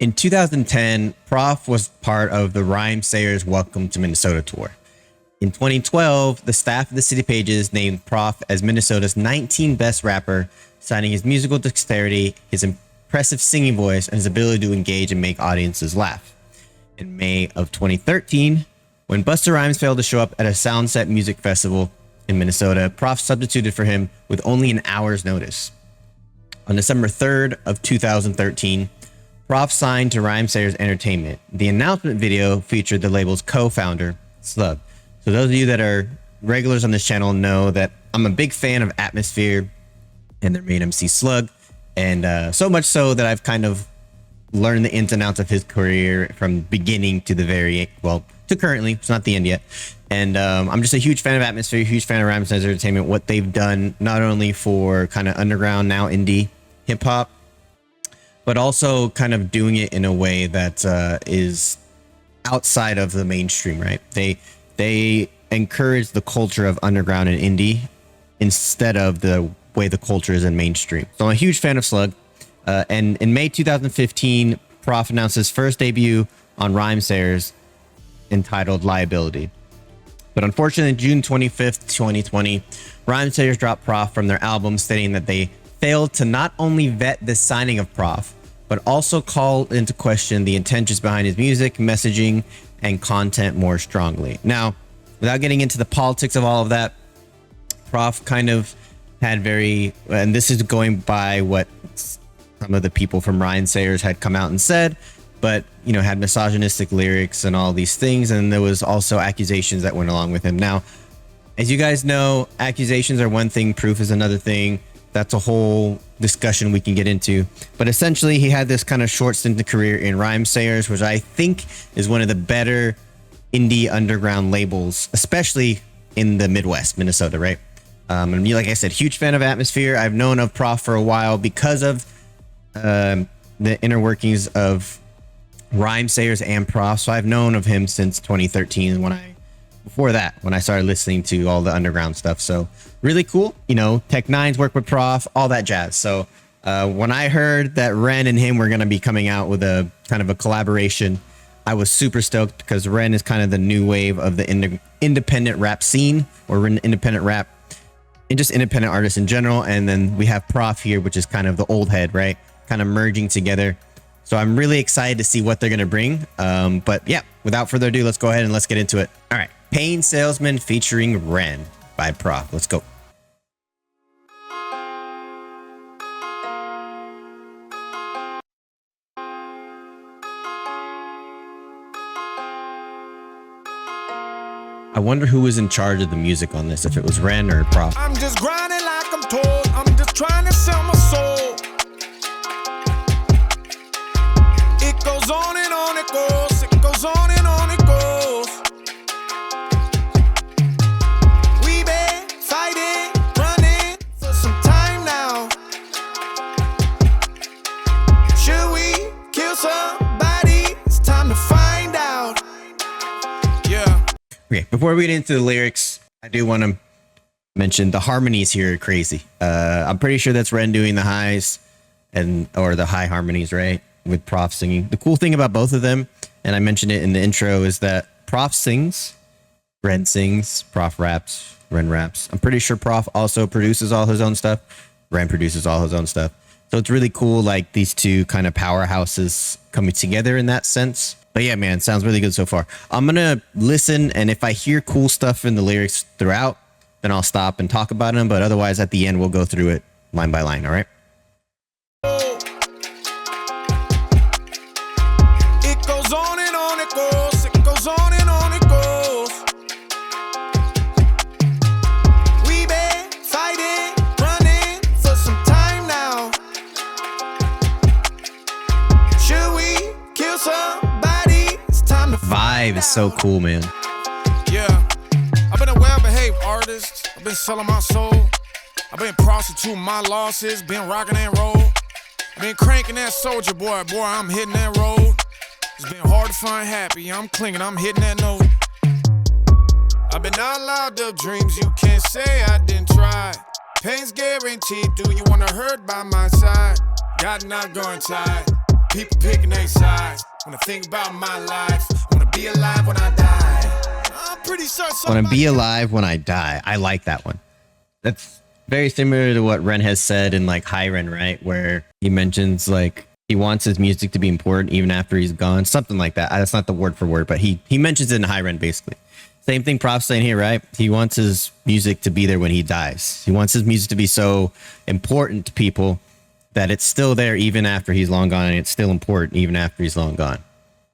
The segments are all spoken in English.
In 2010, Prof was part of the Rhyme Sayers Welcome to Minnesota tour. In 2012, the staff of the City Pages named Prof as Minnesota's 19th best rapper, citing his musical dexterity, his impressive singing voice, and his ability to engage and make audiences laugh. In May of 2013, when Busta Rhymes failed to show up at a Soundset Music Festival in Minnesota, Prof substituted for him with only an hour's notice. On December 3rd of 2013, Prof signed to Rhyme Sayers Entertainment. The announcement video featured the label's co-founder, Slug. So those of you that are regulars on this channel know that I'm a big fan of Atmosphere and their main MC Slug. And so much so that I've kind of learned the ins and outs of his career from beginning to the to currently. It's not the end yet. And I'm just a huge fan of Atmosphere, huge fan of Rhyme Sayers Entertainment, what they've done not only for kind of underground, now indie hip hop, but also kind of doing it in a way that is outside of the mainstream, right? They encourage the culture of underground and indie instead of the way the culture is in mainstream. So I'm a huge fan of Slug. And in May 2015, Prof announced his first debut on Rhyme Sayers entitled Liability. But unfortunately, June 25th, 2020, Rhyme Sayers dropped Prof from their album, stating that they failed to not only vet the signing of Prof, but also call into question the intentions behind his music, messaging, and content more strongly. Now, without getting into the politics of all of that, Prof kind of had and this is going by what some of the people from Rhyme Sayers had come out and said, but, you know, had misogynistic lyrics and all these things. And there was also accusations that went along with him. Now, as you guys know, accusations are one thing, proof is another thing. That's a whole discussion we can get into. But essentially, he had this kind of short stint of career in Rhyme Sayers, which I think is one of the better indie underground labels, especially in the Midwest, Minnesota, right? And like I said, huge fan of Atmosphere. I've known of Prof for a while because of the inner workings of Rhyme Sayers and Prof. So I've known of him since 2013 when I started listening to all the underground stuff. So really cool. You know, Tech Nine's work with Prof, all that jazz. So when I heard that Ren and him were going to be coming out with a kind of a collaboration, I was super stoked because Ren is kind of the new wave of the independent rap scene, or independent rap and just independent artists in general. And then we have Prof here, which is kind of the old head, right? Kind of merging together. So I'm really excited to see what they're going to bring. But yeah, without further ado, let's go ahead and let's get into it. All right. Pain Salesman featuring Ren by Prof. Let's go. I wonder who was in charge of the music on this, if it was Ren or Prof. I'm just grinding like I'm told. I'm just trying to sell my soul. It goes on and on it goes. It goes on and on it goes. We been fighting, running for some time now. Should we kill somebody? It's time to find out. Yeah. Okay, before we get into the lyrics, I do want to mention the harmonies here are crazy. I'm pretty sure that's Ren doing the highs or the high harmonies, right? With Prof singing. The cool thing about both of them, and I mentioned it in the intro, is that Prof sings, Ren sings, Prof raps, Ren raps. I'm pretty sure Prof also produces all his own stuff. Ren produces all his own stuff. So it's really cool, like these two kind of powerhouses coming together in that sense. But yeah, man, sounds really good so far. I'm going to listen, and if I hear cool stuff in the lyrics throughout, then I'll stop and talk about them. But otherwise, at the end, we'll go through it line by line, all right? It goes on and on it goes. It goes on and on it goes. We been fighting, running for some time now. Should we kill somebody? It's time to Vibe is so cool, man. Yeah, I've been a well-behaved artist. I've been selling my soul. I've been prostituting my losses. Been rocking and roll. I've been cranking that soldier boy. Boy, I'm hitting that road. It's been hard to find happy. I'm clinging. I'm hitting that note. I've been out loud of dreams. You can't say I didn't try. Pain's guaranteed. Do you wanna hurt by my side? Got not going tired. People picking their sides. When I think about my life, I wanna be alive when I die. I'm pretty sure somebody... Want to be alive when I die. I like that one. That's very similar to what Ren has said in like High Ren, right? Where he mentions like he wants his music to be important even after he's gone. Something like that. That's not the word for word, but he mentions it in High Ren basically. Same thing Prof's saying here, right? He wants his music to be there when he dies. He wants his music to be so important to people that it's still there even after he's long gone, and it's still important even after he's long gone,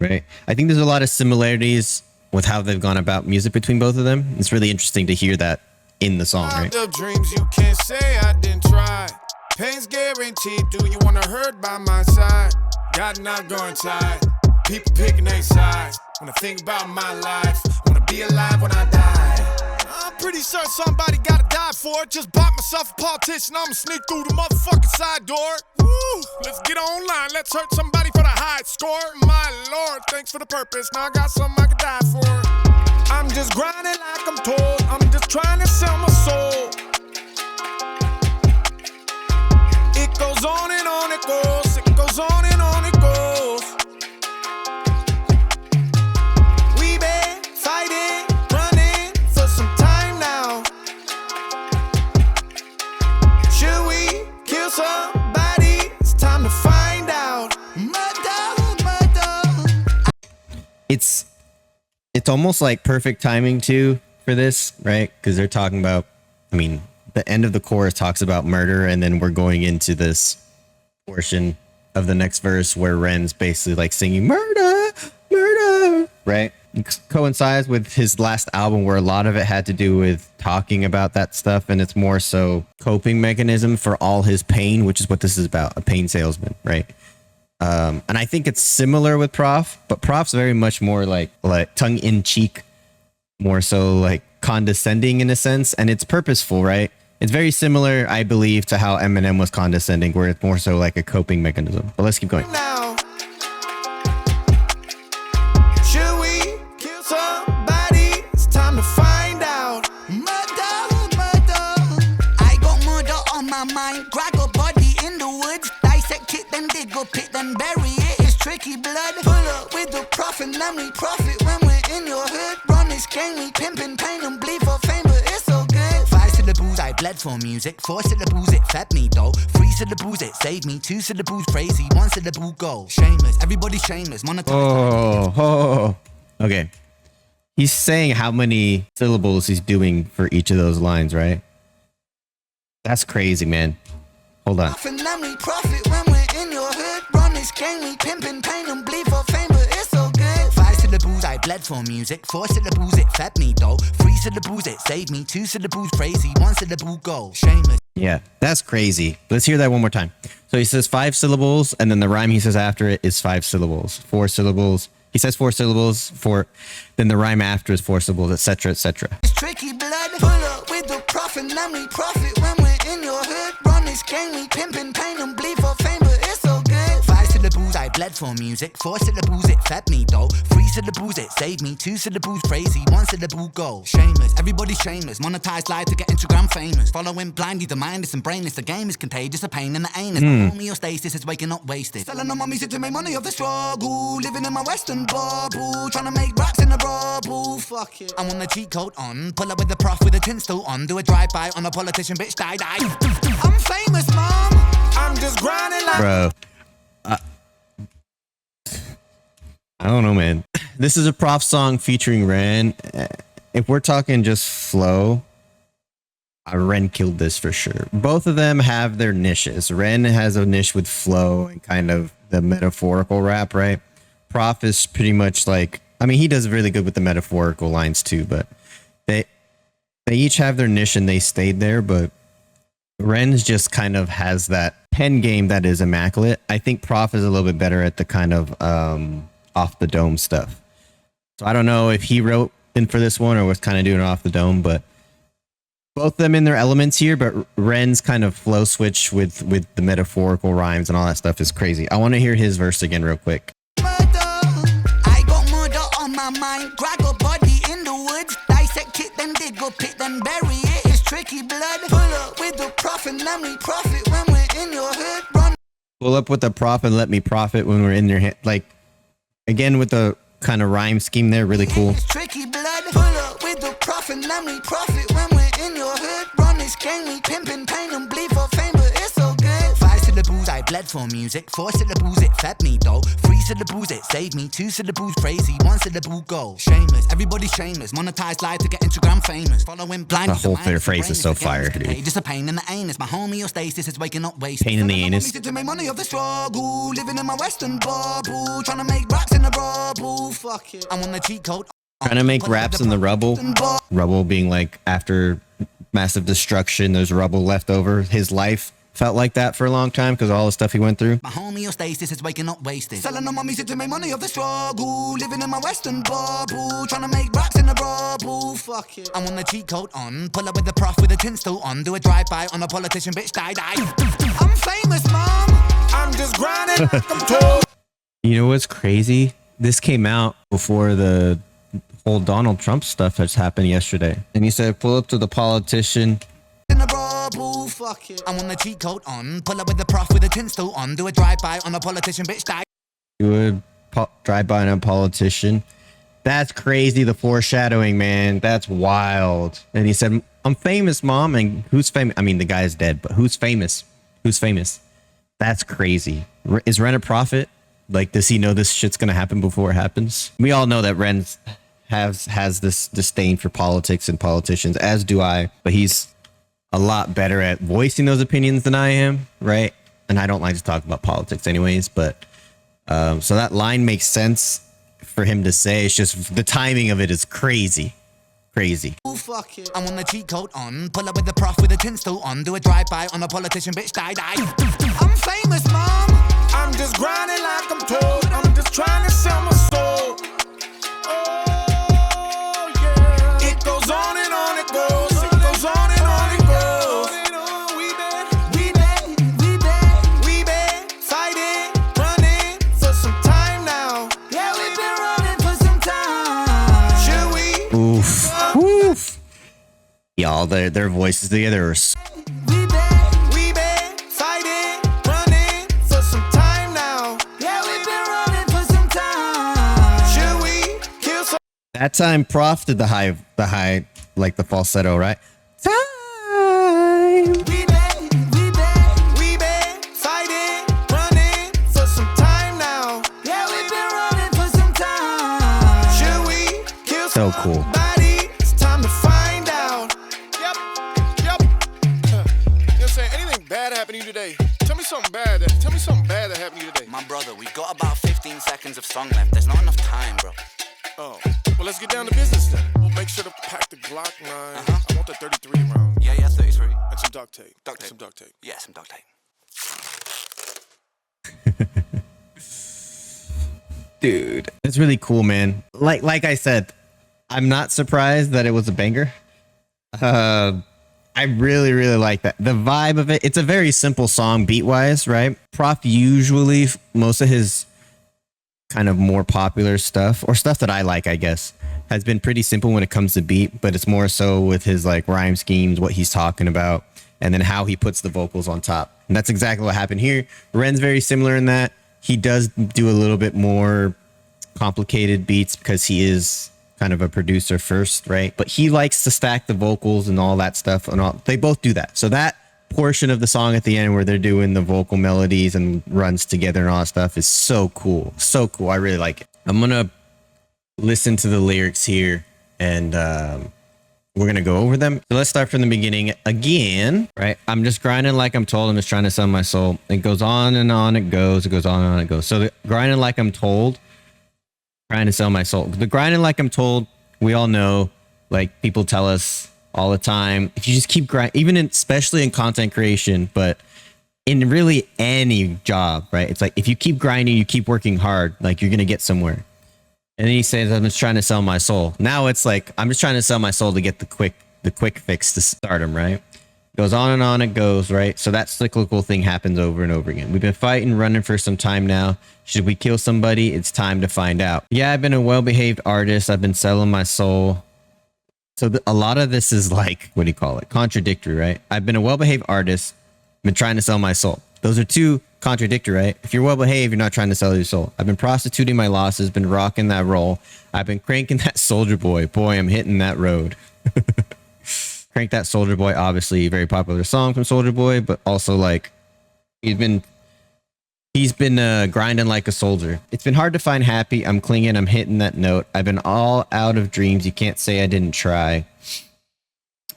right? I think there's a lot of similarities with how they've gone about music between both of them. It's really interesting to hear that in the song, right? The dreams you can't say I didn't try. Pain's guaranteed. Do you wanna hurt by my side? God not going tired. People picking their sides. When I think about my life, I wanna be alive when I die. I'm pretty sure somebody gotta die for it. Just bought myself a politician, I'ma sneak through the motherfucking side door. Woo! Let's get online, let's hurt somebody for the high score. My lord, thanks for the purpose. Now I got something I can die for. I'm just grinding like I'm told. I'm just trying to sell my soul. It goes on and on it goes. It goes on and on it goes. We been fighting, running for some time now. Should we kill somebody? It's time to find out. It's almost like perfect timing too for this, right? Because they're talking about, I mean, the end of the chorus talks about murder, and then we're going into this portion of the next verse where Ren's basically like singing murder, murder, right? It coincides with his last album where a lot of it had to do with talking about that stuff, and it's more so coping mechanism for all his pain, which is what this is about, a pain salesman, right? And I think it's similar with Prof, but Prof's very much more like tongue in cheek, more so like condescending in a sense, and it's purposeful, right? It's very similar, I believe, to how Eminem was condescending, where it's more so like a coping mechanism. But let's keep going. Now, should we kill somebody? It's time to find out. Murder, murder. I got murder on my mind. Drag a body in the woods. Dissect it, then dig up it, then bury it. It's tricky blood. Pull up with the Prof and let me profit when we're in your hood. Run this game, we pimpin' pain and bleed for fame, but it's so good. 5 syllables, I bled for music. 4 syllables, it fed me though. 3 syllables, it saved me. 2 syllables, crazy. 1 syllable, goal. Shameless, everybody's shameless. Oh, okay. He's saying how many syllables he's doing for each of those lines, right? That's crazy, man. Hold on. And let me profit when we're in your hood. Run this game, we pimpin' pain and bleed for fame, but it's so good. 5 syllables, I bled for music. 4 syllables, it fed me though. 3 syllables, it saved me. 2 syllables, crazy. 1 syllable, goal. Shameless. Yeah, that's crazy. Let's hear that one more time. So he says 5 syllables, and then the rhyme he says after it is 5 syllables. 4 syllables. He says 4 syllables, then the rhyme after is 4 syllables, etc., etc. It's tricky blood. Pull up with the Prof and let me profit when we're in your hood. Run this game, we pimpin' pain and bleed for fame, but it's so good. 5 syllables, I bled for music. 4 syllables, it fed me though. 3 syllables, it saved me. 2 syllables, crazy. 1 syllable, goal. Shameless, everybody's shameless. Monetized life to get Instagram famous. Following blindly, the mindless and brainless. The game is contagious, a pain in the anus. Homeostasis is waking up wasted. Selling on my music to make money off the struggle. Living in my western bubble. Trying to make racks in the rubble. Fuck it. I'm on the cheat code on. Pull up with the Prof with a tin still on. Do a drive-by on a politician, bitch, die. I'm famous, mom. I'm just grinding like... Bro. I don't know, man. This is a Prof song featuring Ren. If we're talking just flow, Ren killed this for sure. Both of them have their niches. Ren has a niche with flow and kind of the metaphorical rap, right? Prof is pretty much like, I mean, he does really good with the metaphorical lines too, but they each have their niche and they stayed there, but Ren's just kind of has that pen game that is immaculate. I think Prof is a little bit better at the kind of off the dome stuff. So I don't know if he wrote in for this one or was kind of doing it off the dome, but both of them in their elements here, but Ren's kind of flow switch with the metaphorical rhymes and all that stuff is crazy. I want to hear his verse again real quick. I got murder on my mind. Drag a body in the woods. Dissect it, then dig up it, then bury it. It's tricky blood. Pull up with the Prof and let me profit when we're in your hood. Run Pull up with the Prof and let me profit when we're in their hand. Like, again, with the kind of rhyme scheme there, really cool. It's tricky blood. Pull up with the Prof and let me profit when we're in your hood. Run this game, we pimpin', pain and bleed for fame, but it's so good. 5 syllables, I bled for music. 4 syllables, it fed me though. 3 syllables, it saved me. 2 syllables, crazy. 1 syllable, go. Shameless, everybody's shameless. Monetized live to get Instagram famous. Following blind. The whole fair phrase is so fire, dude. Just a pain in the anus. My homeostasis is waking up wasted. Pain in the anus. To make money off the struggle. Living in my western bubble. Trying to make raps in the rubble. Fuck it. I'm on the cheat code. Trying to make raps in the rubble. Rubble being like after massive destruction, there's rubble left over. His life felt like that for a long time because of all the stuff he went through. My homeostasis is waking up wasted. Selling on my music to make money off the struggle. Living in my western bubble. Trying to make raps in the rubble. Fuck it. I'm on the cheat code on. Pull up with the Prof with a tin still on. Do a drive-by on a politician, bitch, die. I'm famous, mom. I'm just grinding. I'm told. You know what's crazy? This came out before the whole Donald Trump stuff that's happened yesterday. And he said, pull up to the politician. In the rubble, fuck it. I'm on the cheat code on. Pull up with the Prof with a tin still on. Do a drive-by on a politician, bitch, die. Do a drive-by on a politician. That's crazy, the foreshadowing, man. That's wild. And he said, I'm famous, mom. And who's famous? I mean, the guy's dead, but who's famous? Who's famous? That's crazy. Is Ren a prophet? Like, does he know this shit's gonna happen before it happens? We all know that Ren has this disdain for politics and politicians, as do I. But he's a lot better at voicing those opinions than I am, right? And I don't like to talk about politics anyways, but so that line makes sense for him to say. It's just the timing of it is crazy. Crazy. Fuck it. I'm on the cheat code on. Pull up with the Prof with a tin still on. Do a drive-by on a politician, bitch, die. I'm famous, mom. I'm just grinding like I'm told. I'm just trying to sell my soul. Oh, yeah. It goes on and on, it goes. It goes on and on, it goes. We been fighting, running for some time now. Yeah, we've been running for some time. Should we? Oof. Y'all, their voices together are We been fighting, running for some time now. Yeah, we've been running for some time. Should we kill some? that time Prof did the high, like the falsetto, right? Time. We been fighting, running for some time now. Yeah, we've been running for some time. Should we kill So cool. somebody? It's time to find out. Yep. You know what I'm saying? Anything bad happened to you today? Tell me something bad that happened to you today. My brother, we got about 15 seconds of song left. There's not enough time, bro. Oh, well, let's get down to business then. We'll make sure to pack the Glock 9. I want the 33 round. Yeah, 33. And some duct tape. Duct tape. Some duct tape. Yeah, some duct tape. Dude, it's really cool, man. Like I said, I'm not surprised that it was a banger. I really like that. The vibe of it, it's a very simple song beat-wise, right? Prof usually, most of his kind of more popular stuff, or stuff that I like, I guess, has been pretty simple when it comes to beat, but it's more so with his like rhyme schemes, what he's talking about, and then how he puts the vocals on top. And that's exactly what happened here. Ren's very similar in that he does do a little bit more complicated beats because he is kind of a producer first, right? But he likes to stack the vocals and all that stuff, and all, they both do that. So that portion of the song at the end where they're doing the vocal melodies and runs together and all that stuff is so cool. So cool. I really like it. I'm gonna listen to the lyrics here and we're gonna go over them. So let's start from the beginning again, right? I'm just grinding like I'm told. I'm just trying to sell my soul. It goes on and on it goes. It goes on and on it goes. So the grinding like I'm told, trying to sell my soul. The grinding like I'm told, we all know, like people tell us all the time, if you just keep grinding, even especially in content creation, but in really any job, right? It's like, if you keep grinding, you keep working hard, like you're going to get somewhere. And then he says, I'm just trying to sell my soul. Now it's like, I'm just trying to sell my soul to get the quick fix to stardom, right? Goes on and on it goes, right? So that cyclical thing happens over and over again. We've been fighting, running for some time now. Should we kill somebody? It's time to find out. Yeah, I've been a well-behaved artist. I've been selling my soul. So a lot of this is like, what do you call it? Contradictory, right? I've been a well-behaved artist. Been trying to sell my soul. Those are two contradictory, right? If you're well behaved, you're not trying to sell your soul. I've been prostituting my losses, been rocking that roll. I've been cranking that Soldier Boy. Boy, I'm hitting that road. Crank That Soldier Boy, obviously a very popular song from Soldier Boy, but also like he's been grinding like a soldier. It's been hard to find happy. I'm clinging. I'm hitting that note. I've been all out of dreams. You can't say I didn't try.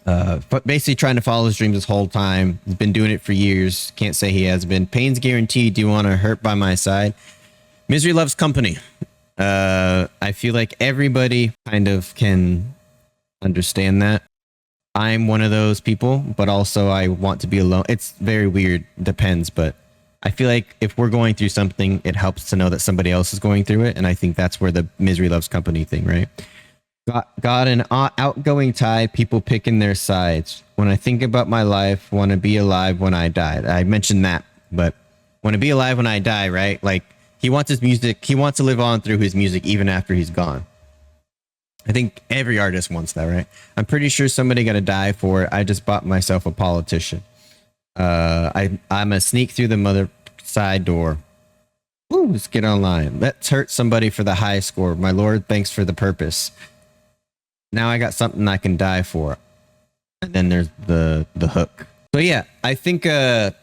But basically trying to follow his dreams this whole time. He's been doing it for years. Can't say he has been. Pain's guaranteed. Do you want to hurt by my side? Misery loves company. I feel like everybody kind of can understand that. I'm one of those people, but also I want to be alone. It's very weird. Depends, but I feel like if we're going through something, it helps to know that somebody else is going through it. And I think that's where the misery loves company thing, right? Got an outgoing tide, people picking their sides. When I think about my life, want to be alive when I die. I mentioned that, but want to be alive when I die, right? Like he wants his music, he wants to live on through his music even after he's gone. I think every artist wants that, right? I'm pretty sure somebody got to die for it. I just bought myself a politician. I'm a sneak through the mother side door. Ooh, let's get online. Let's hurt somebody for the high score. My Lord, thanks for the purpose. Now I got something I can die for. And then there's the hook. So yeah, I think a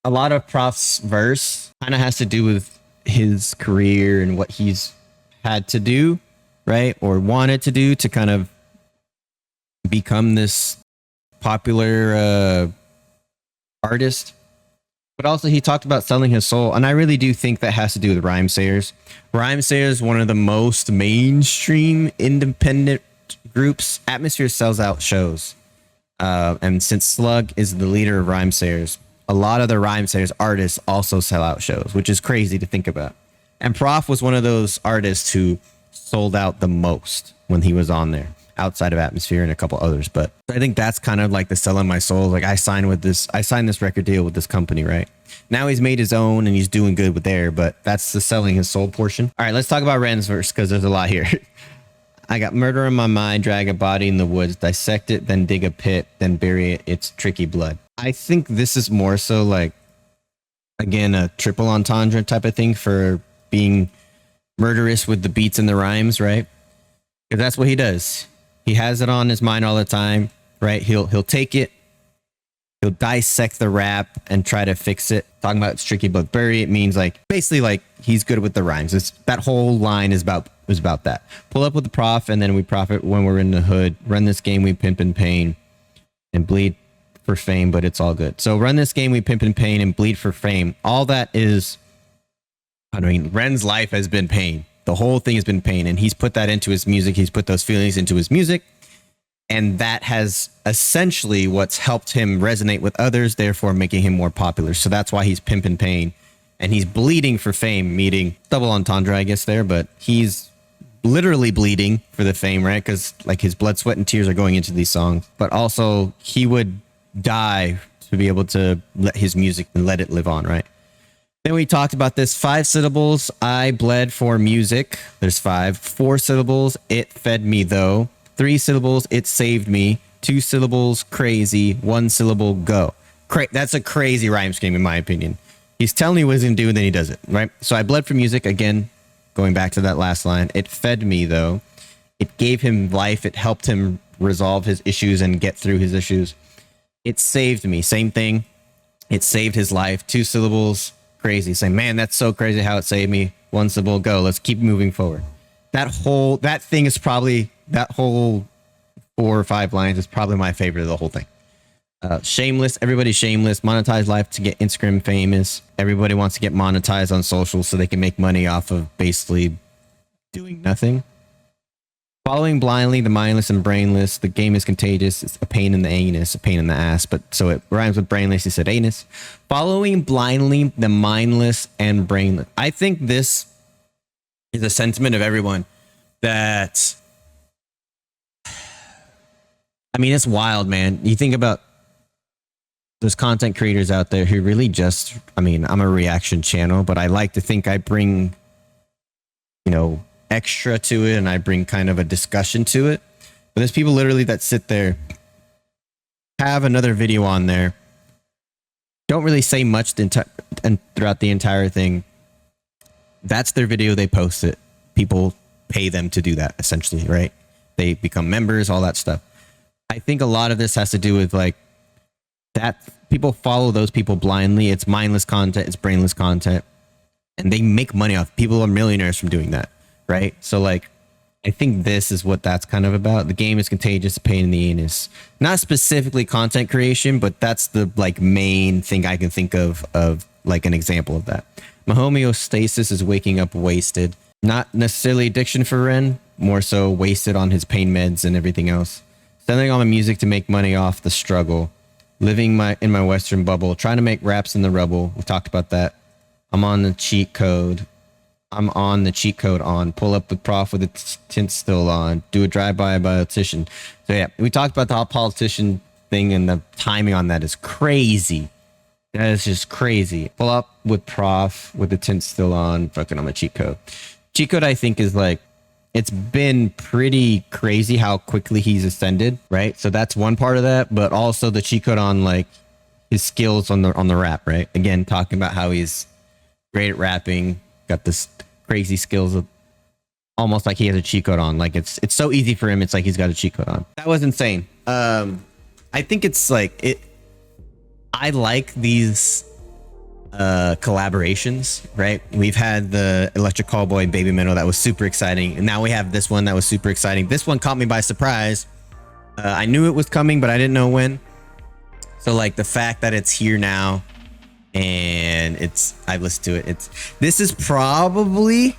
lot of Prof's verse kind of has to do with his career and what he's had to do, right? Or wanted to do to kind of become this popular artist. But also he talked about selling his soul. And I really do think that has to do with Rhymesayers. Rhymesayers is one of the most mainstream independent groups. Atmosphere sells out shows. And since Slug is the leader of Rhymesayers, a lot of the Rhymesayers artists also sell out shows, which is crazy to think about. And Prof was one of those artists who sold out the most when he was on there, outside of Atmosphere and a couple others. But I think that's kind of like the selling my soul. Like I signed this record deal with this company, right? Now he's made his own and he's doing good with there, but that's the selling his soul portion. All right, let's talk about Ren's verse because there's a lot here. I got murder in my mind, drag a body in the woods, dissect it, then dig a pit, then bury it. It's tricky blood. I think this is more so like, again, a triple entendre type of thing for being murderous with the beats and the rhymes, right? Because that's what he does. He has it on his mind all the time, right? He'll take it, he'll dissect the rap and try to fix it. Talking about it's tricky but bury it means like basically like he's good with the rhymes. It's that whole line is about that. Pull up with the Prof and then we profit when we're in the hood. Run this game we pimp and pain and bleed for fame, but it's all good. So run this game we pimp and pain and bleed for fame. All that is, I mean, Ren's life has been pain. The whole thing has been pain, and he's put that into his music. He's put those feelings into his music, and that has essentially what's helped him resonate with others, therefore making him more popular. So that's why he's pimping pain, and he's bleeding for fame, meaning double entendre, I guess there, but he's literally bleeding for the fame, right? Because like his blood, sweat, and tears are going into these songs, but also he would die to be able to let his music and let it live on, right? Then we talked about this 5 syllables. I bled for music. There's 5. 4 syllables. It fed me though. 3 syllables. It saved me. 2 syllables. Crazy. 1 syllable. Go. That's a crazy rhyme scheme in my opinion. He's telling you what he's gonna do and then he does it, right? So I bled for music. Again, going back to that last line. It fed me though. It gave him life. It helped him resolve his issues and get through his issues. It saved me. Same thing. It saved his life. 2 syllables. Crazy. Saying, man, that's so crazy how it saved me. 1 syllable, go. Let's keep moving forward. That whole 4 or 5 lines is probably my favorite of the whole thing. Shameless. Everybody's shameless. Monetize life to get Instagram famous. Everybody wants to get monetized on social so they can make money off of basically doing nothing. Following blindly, the mindless and brainless. The game is contagious. It's a pain in the anus, a pain in the ass. But so it rhymes with brainless. He said anus. Following blindly, the mindless and brainless. I think this is a sentiment of everyone that, I mean, it's wild, man. You think about those content creators out there who really just, I mean, I'm a reaction channel, but I like to think I bring, extra to it and I bring kind of a discussion to it. But there's people literally that sit there, have another video on there, don't really say much and throughout the entire thing. That's their video. They post it. People pay them to do that, essentially, right? They become members, all that stuff. I think a lot of this has to do with like that people follow those people blindly. It's mindless content. It's brainless content. And they make money off. People are millionaires from doing that, right? So like, I think this is what that's kind of about. The game is contagious, pain in the anus. Not specifically content creation, but that's the like main thing I can think of like an example of that. My homeostasis is waking up wasted. Not necessarily addiction for Ren, more so wasted on his pain meds and everything else. Selling all my music to make money off the struggle. Living in my Western bubble. Trying to make raps in the rubble. We talked about that. I'm on the cheat code. Pull up with Prof with the tint still on. Do a drive-by politician. So yeah, we talked about the whole politician thing, and the timing on that is crazy. That is just crazy. Pull up with Prof with the tint still on. Fucking on my cheat code. Cheat code, I think, is like, it's been pretty crazy how quickly he's ascended, right? So that's one part of that, but also the cheat code on like his skills on the rap, right? Again, talking about how he's great at rapping, got this crazy skills of almost like he has a cheat code on. Like it's so easy for him. It's like he's got a cheat code on. That was insane. I think it's like it. I like these collaborations, right? We've had the Electric Callboy Baby Metal that was super exciting, and now we have this one that was super exciting. This one caught me by surprise. I knew it was coming, but I didn't know when. So like the fact that it's here now, and I've listened to it. This is probably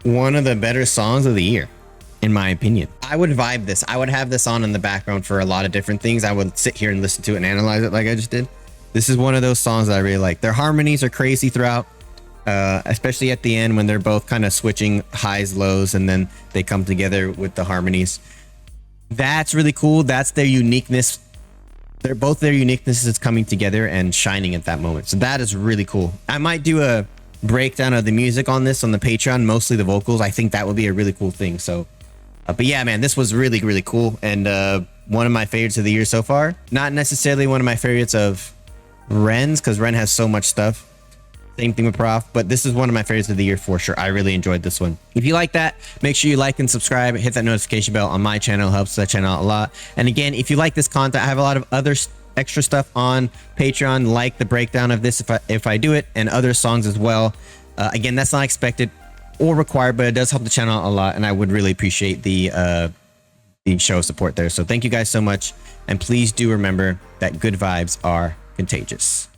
one of the better songs of the year, in my opinion. I would vibe this. I would have this on in the background for a lot of different things. I would sit here and listen to it and analyze it like I just did. This is one of those songs that I really like. Their harmonies are crazy throughout, especially at the end when they're both kind of switching highs, lows, and then they come together with the harmonies. That's really cool. That's their uniqueness. They're both their uniquenesses coming together and shining at that moment. So that is really cool. I might do a breakdown of the music on this on the Patreon, mostly the vocals. I think that would be a really cool thing. So, but yeah, man, this was really, really cool. And one of my favorites of the year so far. Not necessarily one of my favorites of Ren's, because Ren has so much stuff. Same thing with Prof, but this is one of my favorites of the year for sure. I really enjoyed this one. If you like that, make sure you like and subscribe. Hit that notification bell on my channel. Helps that channel out a lot. And again, if you like this content, I have a lot of other extra stuff on Patreon, like the breakdown of this if I do it, and other songs as well. Again, that's not expected or required, but it does help the channel out a lot, and I would really appreciate the show of support there. So thank you guys so much, and please do remember that good vibes are contagious.